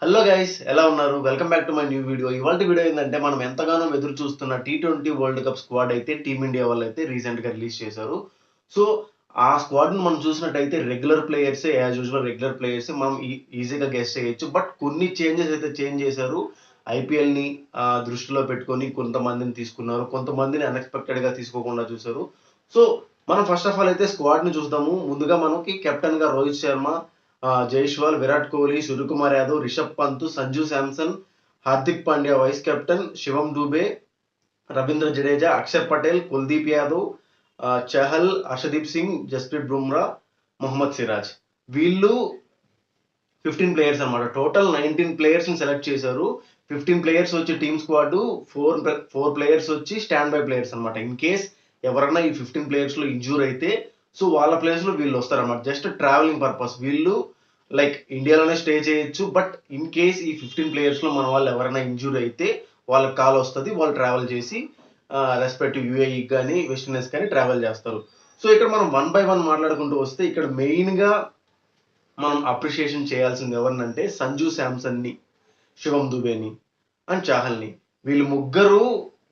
Hello guys, ఎలా ఉన్నారు? Welcome back to my new video. ఇవాల్టి వీడియో ఏంటంటే మనం ఎంతగానో ఎదురు చూస్తున్న టీ20 వరల్డ్ కప్ స్క్వాడ్ అయితే టీమిండియా వాళ్ళు అయితే రీసెంట్గా రిలీజ్ చేశారు. సో ఆ స్క్వాడ్ని మనం చూసినట్టయితే రెగ్యులర్ ప్లేయర్సే, యాజ్ యూజువల్ రెగ్యులర్ ప్లేయర్సే మనం ఈజీగా గెస్ చేయొచ్చు. బట్ కొన్ని చేంజెస్ అయితే చేంజ్ చేశారు. ఐపీఎల్ని దృష్టిలో పెట్టుకొని కొంతమందిని తీసుకున్నారు, కొంతమందిని అన్ఎక్స్పెక్టెడ్గా తీసుకోకుండా చూశారు. సో మనం ఫస్ట్ ఆఫ్ ఆల్ అయితే స్క్వాడ్ని చూద్దాము. ముందుగా మనకి కెప్టెన్గా రోహిత్ శర్మ, జైస్వాల్, విరాట్ కోహ్లీ, సూర్యకుమార్ యాదవ్, రిషబ్ పంత్, సంజు శాంసన్, హార్దిక్ పాండ్యా వైస్ కెప్టెన్, శివం దూబే, రవీంద్ర జడేజా, అక్షర్ పటేల్, కుల్దీప్ యాదవ్, చహల్, హర్షదీప్ సింగ్, జస్ప్రీత్ బుమ్రా, మొహమ్మద్ సిరాజ్. వీళ్ళు 15 ప్లేయర్స్ అనమాట. టోటల్ 19 ప్లేయర్స్ని సెలెక్ట్ చేశారు. 15 ప్లేయర్స్ వచ్చి టీమ్ స్క్వాడ్, ఫోర్ ప్లేయర్స్ వచ్చి స్టాండ్ బై ప్లేయర్స్ అనమాట. ఇన్ కేస్ ఎవరన్నా ఈ 15 ప్లేయర్స్లో ఇంజూర్ అయితే సో వాళ్ళ ప్లేస్లో వీళ్ళు వస్తారన్నమాట. Just travelling purpose. వీళ్ళు లైక్ ఇండియాలోనే స్టే చేయొచ్చు. బట్ ఇన్ కేస్ ఈ 15 ప్లేయర్స్లో మన వాళ్ళు ఎవరైనా ఇంజూర్ అయితే వాళ్ళకి కాల్ వస్తుంది. వాళ్ళు ట్రావెల్ చేసి రెస్పెక్టివ్ యూఏఈ కానీ వెస్టిండీస్ కానీ ట్రావెల్ చేస్తారు. సో ఇక్కడ మనం వన్ బై వన్ మాట్లాడుకుంటూ వస్తే ఇక్కడ మెయిన్గా మనం అప్రిషియేషన్ చేయాల్సింది ఎవరినంటే సంజు శాంసన్ని, శివం దుబేని అండ్ చాహల్ని. వీళ్ళు ముగ్గురు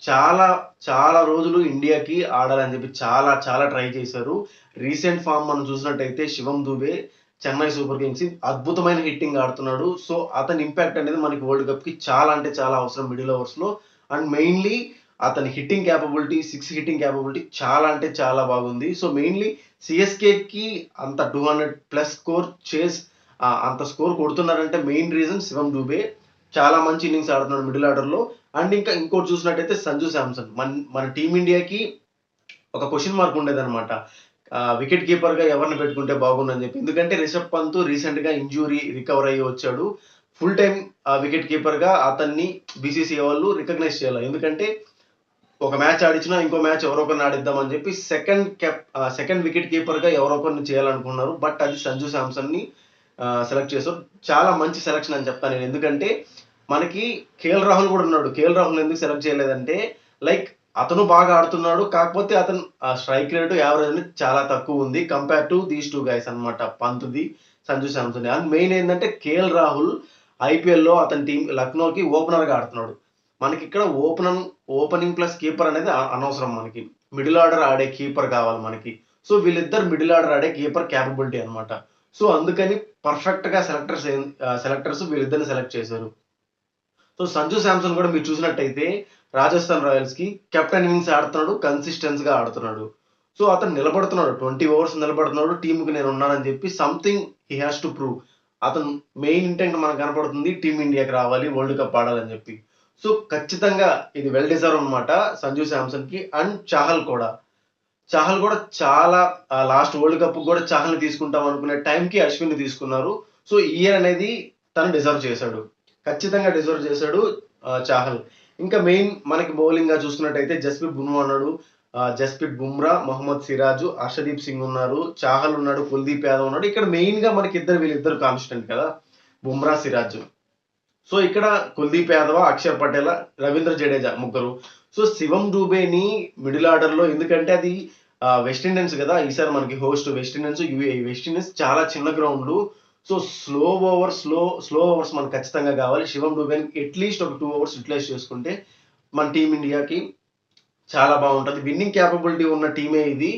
చాలా చాలా రోజులు ఇండియాకి ఆడాలని చెప్పి చాలా చాలా ట్రై చేశారు. రీసెంట్ ఫామ్ మనం చూసినట్టయితే శివం దుబే చెన్నై సూపర్ కింగ్స్ అద్భుతమైన హిట్టింగ్ ఆడుతున్నాడు. సో అతని ఇంపాక్ట్ అనేది మనకి వరల్డ్ కప్కి చాలా అంటే చాలా అవసరం మిడిల్ ఓవర్స్లో. అండ్ మెయిన్లీ అతని హిట్టింగ్ క్యాపబిలిటీ, 6 హిట్టింగ్ క్యాపబిలిటీ చాలా అంటే చాలా బాగుంది. సో మెయిన్లీ సిఎస్కేకి అంత 200+ స్కోర్ చేస్ అంత స్కోర్ కొడుతున్నారంటే మెయిన్ రీజన్ శివం దూబే. చాలా మంచి ఇన్నింగ్స్ ఆడుతున్నాడు మిడిల్ ఆర్డర్లో. అండ్ ఇంకా ఇంకోటి చూసినట్టయితే సంజు శాంసన్. మన టీమిండియాకి ఒక క్వశ్చన్ మార్క్ ఉండేదన్నమాట, వికెట్ కీపర్గా ఎవరిని పెట్టుకుంటే బాగుందని చెప్పి. ఎందుకంటే రిషబ్ పంత్ రీసెంట్గా ఇంజూరీ రికవర్ అయ్యి వచ్చాడు. ఫుల్ టైం వికెట్ కీపర్గా అతన్ని బీసీసీఐ వాళ్ళు రికగ్నైజ్ చేయాలి. ఎందుకంటే ఒక మ్యాచ్ ఆడించినా ఇంకో మ్యాచ్ ఎవరో ఒకరిని ఆడిద్దామని చెప్పి సెకండ్ వికెట్ కీపర్గా ఎవరో ఒకరిని చేయాలనుకున్నారు. బట్ అది సంజు శాంసన్ని సెలెక్ట్ చేశారు. చాలా మంచి సెలెక్షన్ అని చెప్తాను నేను. ఎందుకంటే మనకి కేఎల్ రాహుల్ కూడా ఉన్నాడు. కేఎల్ రాహుల్ ఎందుకు సెలెక్ట్ చేయలేదంటే లైక్ అతను బాగా ఆడుతున్నాడు, కాకపోతే అతను స్ట్రైక్ రేటు యావరేజ్ అనేది చాలా తక్కువ ఉంది compare to these two guys అనమాట, పంత్ది, సంజు శాంసన్. అండ్ మెయిన్ ఏంటంటే కేఎల్ రాహుల్ ఐపీఎల్లో అతని టీం లక్నోకి ఓపెనర్గా ఆడుతున్నాడు. మనకి ఇక్కడ ఓపెనింగ్ ప్లస్ కీపర్ అనేది అనవసరం. మనకి మిడిల్ ఆర్డర్ ఆడే కీపర్ కావాలి మనకి. సో వీళ్ళిద్దరు మిడిల్ ఆర్డర్ ఆడే కీపర్ క్యాపబిలిటీ అనమాట. సో అందుకని పర్ఫెక్ట్గా సెలెక్టర్స్ వీళ్ళిద్దరిని సెలెక్ట్ చేశారు. సో సంజు శాంసన్ కూడా మీరు చూసినట్టయితే రాజస్థాన్ రాయల్స్కి కెప్టెన్ ఇన్నింగ్స్ ఆడుతున్నాడు, కన్సిస్టెన్స్గా ఆడుతున్నాడు. సో అతను నిలబడుతున్నాడు, 20 ఓవర్స్ నిలబడుతున్నాడు. టీంకి నేను ఉన్నానని చెప్పి something he has to prove. అతను మెయిన్ ఇంటెంట్ మనకు కనపడుతుంది, టీమిండియాకి రావాలి, వరల్డ్ కప్ ఆడాలని చెప్పి. సో ఖచ్చితంగా ఇది వెల్ డిజర్వ్ అనమాట సంజు శాంసన్కి. అండ్ చాహల్ కూడా చాలా లాస్ట్ వరల్డ్ కప్ కూడా చాహల్ని తీసుకుంటాం అనుకునే టైంకి అశ్విన్ని తీసుకున్నారు. సో ఈ ఇయర్ అనేది తను డిజర్వ్ చేశాడు, ఖచ్చితంగా డిజర్వ్ చేశాడు చాహల్. ఇంకా మెయిన్ మనకి బౌలింగ్గా చూసుకున్నట్టయితే జస్ప్రీత్ బుమ్రా, మొహమ్మద్ సిరాజు, హర్షదీప్ సింగ్ ఉన్నారు, చాహల్ ఉన్నాడు, కుల్దీప్ యాదవ్ ఉన్నాడు. ఇక్కడ మెయిన్గా మనకి వీళ్ళిద్దరు కాన్స్టెంట్ కదా, బుమ్రా, సిరాజు. సో ఇక్కడ కుల్దీప్ యాదవ్, అక్షర్ పటేల్, రవీంద్ర జడేజా ముగ్గురు. సో శివం దూబేని మిడిల్ ఆర్డర్లో, ఎందుకంటే అది వెస్టిండీస్ కదా, ఈసారి మనకి హోస్ట్ వెస్టిండీస్, యూఏఈ. వెస్టిండీస్ చాలా చిన్న గ్రౌండ్లు. సో స్లో ఓవర్స్ మనకు ఖచ్చితంగా కావాలి. శివం దూబేని అట్లీస్ట్ ఒక 2 ఓవర్స్ యూటిలైజ్ చేసుకుంటే మన టీమిండియాకి చాలా బాగుంటుంది. విన్నింగ్ క్యాపబిలిటీ ఉన్న టీమే ఇది.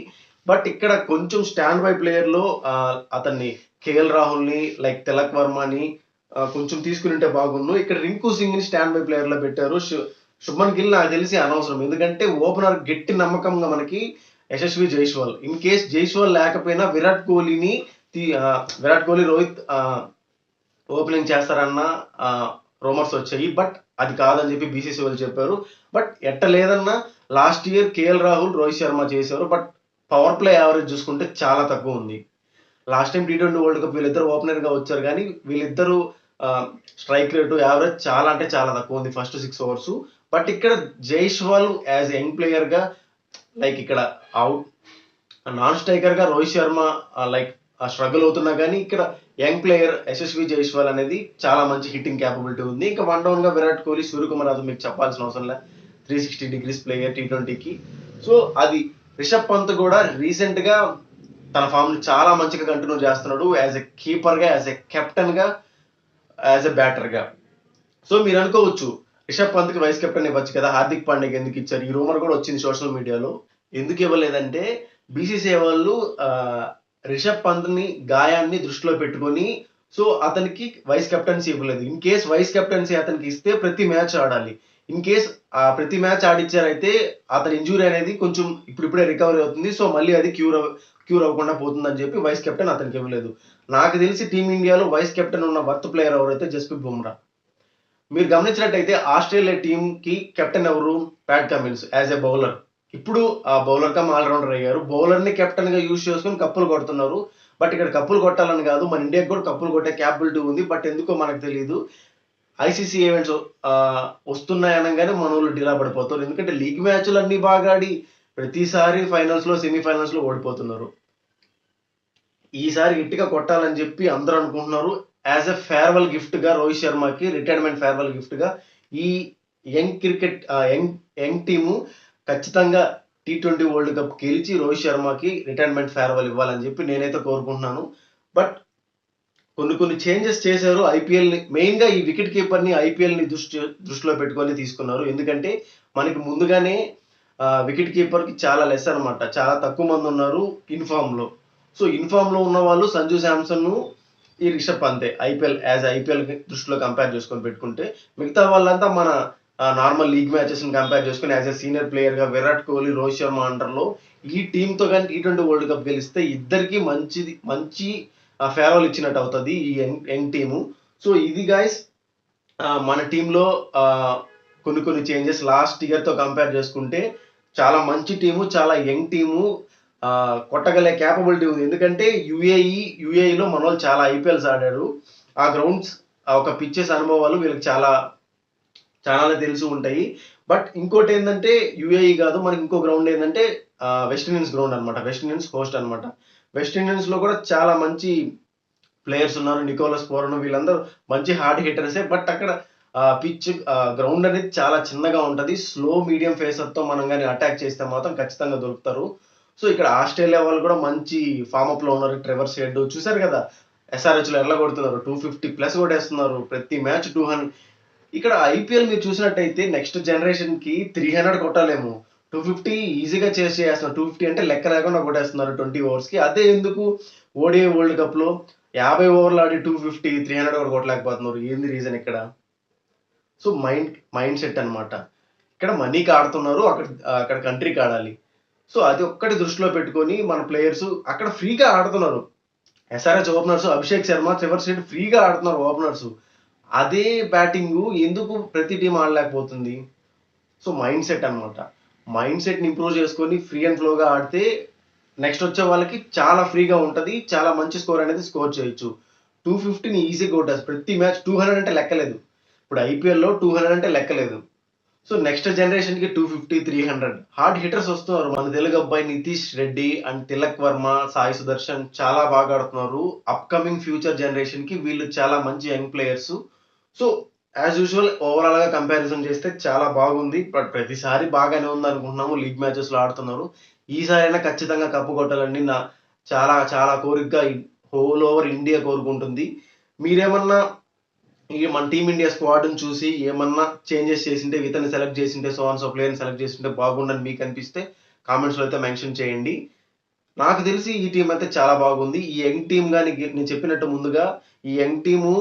బట్ ఇక్కడ కొంచెం స్టాండ్ బై ప్లేయర్లో అతన్ని కేఎల్ రాహుల్ని, లైక్ తిలక్ వర్మని కొంచెం తీసుకుని ఉంటే బాగుండు. ఇక్కడ రింకు సింగ్ని స్టాండ్ బై ప్లేయర్లో పెట్టారు. శుభ్మన్ గిల్ నాకు తెలిసి అనవసరం. ఎందుకంటే ఓపెనర్ గట్టి నమ్మకంగా మనకి యశస్వి జైస్వాల్. ఇన్ కేస్ జైస్వాల్ లేకపోయినా విరాట్ కోహ్లీ, రోహిత్ ఓపెనింగ్ చేస్తారన్న రూమర్స్ వచ్చాయి. బట్ అది కాదని చెప్పి బీసీసీ వాళ్ళు చెప్పారు. బట్ ఎట్ట లేదన్నా last year KL Rahul, Rohit Sharma చేశారు. బట్ పవర్ ప్లే యావరేజ్ చూసుకుంటే చాలా తక్కువ ఉంది. Last time T20 world cup వీళ్ళిద్దరు ఓపెనర్గా వచ్చారు, కానీ వీళ్ళిద్దరు స్ట్రైక్ రేటు యావరేజ్ చాలా అంటే చాలా తక్కువ ఉంది ఫస్ట్ 6 ఓవర్స్. బట్ ఇక్కడ జైస్వాల్ యాజ్ యంగ్ ప్లేయర్గా, లైక్ ఇక్కడ నాన్ స్ట్రైకర్గా రోహిత్ శర్మ లైక్ స్ట్రగుల్ అవుతున్నా కానీ ఇక్కడ యంగ్ ప్లేయర్ యశస్వి జైస్వాల్ అనేది చాలా మంచి హిట్టింగ్ క్యాపబిలిటీ ఉంది. ఇంకా వన్ డౌన్గా విరాట్ కోహ్లీ, సూర్యకుమార్ యాదవ్ మీకు చెప్పాల్సిన అవసరం లేదు, 360 డిగ్రీస్ ప్లేయర్ టీ20కి. సో అది రిషబ్ పంత్ కూడా రీసెంట్గా తన ఫామ్ని చాలా మంచిగా కంటిన్యూ చేస్తున్నాడు. యాజ్ ఎ కీపర్గా, యాజ్ ఎ కెప్టెన్గా యాజ్ ఎ బ్యాటర్గా. సో మీరు అనుకోవచ్చు రిషబ్ పంత్కి వైస్ కెప్టెన్ ఇవ్వచ్చు కదా, హార్దిక్ పాండ్యాకి ఎందుకు ఇచ్చారు? ఈ రూమర్ కూడా వచ్చింది సోషల్ మీడియాలో. ఎందుకు ఇవ్వలేదంటే బీసీసీఐ వాళ్ళు రిషబ్ పంత్ని గాయాన్ని దృష్టిలో పెట్టుకొని సో అతనికి వైస్ కెప్టెన్సీ ఇవ్వలేదు. ఇన్ కేస్ వైస్ కెప్టెన్సీ అతనికి ఇస్తే ప్రతి మ్యాచ్ ఆడాలి. ఇన్ కేస్ ప్రతి మ్యాచ్ ఆడిచ్చారైతే అతని ఇంజురీ అనేది కొంచెం ఇప్పుడిప్పుడే రికవరీ అవుతుంది. సో మళ్ళీ అది క్యూర్ అవ్వకుండా పోతుందని చెప్పి వైస్ కెప్టెన్ అతనికి ఇవ్వలేదు. నాకు తెలిసి టీమిండియాలో వైస్ కెప్టెన్ ఉన్న వర్త్ ప్లేయర్ ఎవరైతే జస్ప్రీత్ బుమ్రా. మీరు గమనించినట్టయితే ఆస్ట్రేలియా టీమ్ కి కెప్టెన్ ఎవరు? Pat Cummins as a bowler. ఇప్పుడు ఆ బౌలర్ కమ్ ఆల్రౌండర్ అయ్యారు. బౌలర్ ని కెప్టెన్ గా యూజ్ చేసుకుని కప్పులు కొడుతున్నారు. బట్ ఇక్కడ కప్పులు కొట్టాలని కాదు, మన ఇండియాకి కూడా కప్పులు కొట్టే క్యాపబిలిటీ ఉంది. బట్ ఎందుకో మనకు తెలియదు. ఐసీసీ ఈవెంట్స్ వస్తున్నాయనగానే మన వాళ్ళు డిలా పడిపోతారు. ఎందుకంటే లీగ్ మ్యాచ్లు అన్ని బాగా ఆడి ప్రతిసారి ఫైనల్స్ లో సెమీఫైనల్స్ లో ఓడిపోతున్నారు. ఈసారి గట్టిగా కొట్టాలని చెప్పి అందరూ అనుకుంటున్నారు. యాజ్ ఎ ఫేర్వెల్ గిఫ్ట్ గా రోహిత్ శర్మకి రిటైర్మెంట్ ఫేర్వెల్ గిఫ్ట్ గా ఈ యంగ్ టీము ఖచ్చితంగా T20 వరల్డ్ కప్ గెలిచి రోహిత్ శర్మకి రిటైర్మెంట్ ఫేర్వెల్ ఇవ్వాలని చెప్పి నేనైతే కోరుకుంటున్నాను. బట్ కొన్ని చేంజెస్ చేశారు. ఐపీఎల్ ని మెయిన్ గా ఈ వికెట్ కీపర్ ని ఐపీఎల్ ని దృష్టిలో పెట్టుకొని తీసుకున్నారు. ఎందుకంటే మనకి ముందుగానే వికెట్ కీపర్ కి చాలా లెస్ అనమాట, చాలా తక్కువ మంది ఉన్నారు ఇన్ఫామ్ లో. సో ఇన్ఫామ్ లో ఉన్న వాళ్ళు సంజు శాంసన్, ఈ రిషబ్ పంతే ఐపీఎల్ దృష్టిలో కంపేర్ చేసుకొని పెట్టుకుంటే, మిగతా వాళ్ళంతా మన నార్మల్ లీగ్ మ్యాచెస్ ని కంపేర్ చేసుకుని యాజ్ ఎ సీనియర్ ప్లేయర్ గా విరాట్ కోహ్లీ, రోహిత్ శర్మ అండర్ లో ఈ టీమ్ తో కానీ T20 వరల్డ్ కప్ గెలిస్తే ఇద్దరికి మంచి ఫేర్వెల్ ఇచ్చినట్టు అవుతుంది ఈ యంగ్ టీము. సో ఇది గాయస్ మన టీంలో కొన్ని చేంజెస్ లాస్ట్ ఇయర్ తో కంపేర్ చేసుకుంటే చాలా మంచి టీము, చాలా యంగ్ టీము, కొట్టగలే క్యాపబిలిటీ ఉంది. ఎందుకంటే యుఏఈలో మన వాళ్ళు చాలా ఐపీఎల్స్ ఆడారు. ఆ గ్రౌండ్స్ ఒక పిచ్చెస్ అనుభవాలు వీళ్ళకి చాలానే తెలిసి ఉంటాయి. బట్ ఇంకోటి ఏంటంటే యుఏఈ కాదు, మనకి ఇంకో గ్రౌండ్ ఏంటంటే వెస్ట్ ఇండీస్ గ్రౌండ్ అనమాట. వెస్ట్ ఇండీస్ హోస్ట్ అనమాట. వెస్ట్ ఇండీస్ లో కూడా చాలా మంచి ప్లేయర్స్ ఉన్నారు. నికోలస్ పూరన్ వీళ్ళందరూ మంచి హార్డ్ హిట్టర్సే. బట్ అక్కడ పిచ్ గ్రౌండ్ అనేది చాలా చిన్నగా ఉంటది. స్లో మీడియం ఫేసర్ తో మనం కానీ అటాక్ చేస్తే మాత్రం ఖచ్చితంగా దొరుకుతారు. సో ఇక్కడ ఆస్ట్రేలియా వాళ్ళు కూడా మంచి ఫామ్ అప్ లో ఉన్నారు. ట్రెవర్ షెడ్ చూసారు కదా, SRH లో ఎలా కొడుతున్నారు, 250+ కొట్టేస్తున్నారు ప్రతి మ్యాచ్ 200. ఇక్కడ ఐపీఎల్ మీరు చూసినట్టయితే నెక్స్ట్ జనరేషన్ కి 300 కొట్టాలేమో, 250 ఈజీగా చేస్తున్నారు. 250 అంటే లెక్క లేకుండా కొట్టేస్తున్నారు 20 overs కి. అదే ఎందుకు ఓడిఐ వరల్డ్ కప్ లో 50 ఓవర్లు ఆడి 250, 300 కూడా కొట్టలేకపోతున్నారు? ఏంది రీజన్ ఇక్కడ? సో మైండ్ సెట్ అనమాట. ఇక్కడ మనీకి ఆడుతున్నారు, అక్కడ కంట్రీకి ఆడాలి. సో అది ఒక్కటి దృష్టిలో పెట్టుకొని మన ప్లేయర్స్ అక్కడ ఫ్రీగా ఆడుతున్నారు. SRH openers Abhishek Sharma, Trevor shed ఫ్రీగా ఆడుతున్నారు ఓపెనర్స్. అదే బ్యాటింగ్ ఎందుకు ప్రతి టీం ఆడలేకపోతుంది? సో మైండ్ సెట్ అనమాట. మైండ్ సెట్ని ఇంప్రూవ్ చేసుకొని ఫ్రీ అండ్ ఫ్లోగా ఆడితే నెక్స్ట్ వచ్చే వాళ్ళకి చాలా ఫ్రీగా ఉంటుంది, చాలా మంచి స్కోర్ అనేది స్కోర్ చేయొచ్చు. 250ని ఈజీగా కొట్టేస్తారు ప్రతి మ్యాచ్. 200 అంటే లెక్కలేదు. ఇప్పుడు ఐపీఎల్లో 200 అంటే లెక్కలేదు. సో నెక్స్ట్ జనరేషన్ కి 250, 300 హార్డ్ హిట్టర్స్ వస్తున్నారు. మన తెలుగు అబ్బాయి నితీష్ రెడ్డి అండ్ తిలక్ వర్మ, సాయి సుదర్శన్ చాలా బాగా ఆడుతున్నారు. అప్కమింగ్ ఫ్యూచర్ జనరేషన్ కి వీళ్ళు చాలా మంచి young players. So as usual overall గా కంపారిజన్ చేస్తే చాలా బాగుంది. బట్ ప్రతిసారి బాగానే ఉంది అనుకుంటున్నాము. లీగ్ మ్యాచెస్ లో ఆడుతున్నారు. ఈసారైనా ఖచ్చితంగా కప్పు కొట్టాలని నా చాలా కోరికగా హోల్ ఓవర్ ఇండియా కోరుకుంటుంది. మీరేమన్నా మన టీమిండియా స్క్వాడ్ ని చూసి ఏమన్నా చేంజెస్ చేసింటే, ఇతన్ని సెలెక్ట్ చేసింటే, సో ప్లేయర్ని సెలెక్ట్ చేసింటే బాగుండని మీకు అనిపిస్తే కామెంట్స్ లో అయితే మెన్షన్ చేయండి. నాకు తెలిసి ఈ టీం అయితే చాలా బాగుంది. ఈ యంగ్ టీం కానీ నేను చెప్పినట్టు ముందుగా ఈ యంగ్ టీము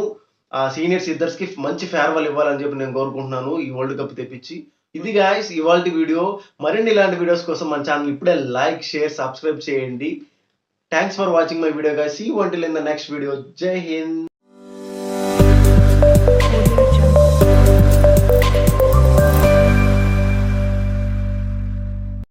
సీనియర్స్ ఇద్దర్స్ కి మంచి ఫేర్వెల్ ఇవ్వాలని చెప్పి నేను కోరుకుంటున్నాను ఈ వరల్డ్ కప్ తెప్పించి. ఇది గాయస్ ఇవాల్టి వీడియో. మరిన్ని ఇలాంటి వీడియోస్ కోసం మన ఛానల్ ఇప్పుడే లైక్, షేర్, సబ్స్క్రైబ్ చేయండి. Thanks for watching my video guys. See you until in the next video. Jai Hind.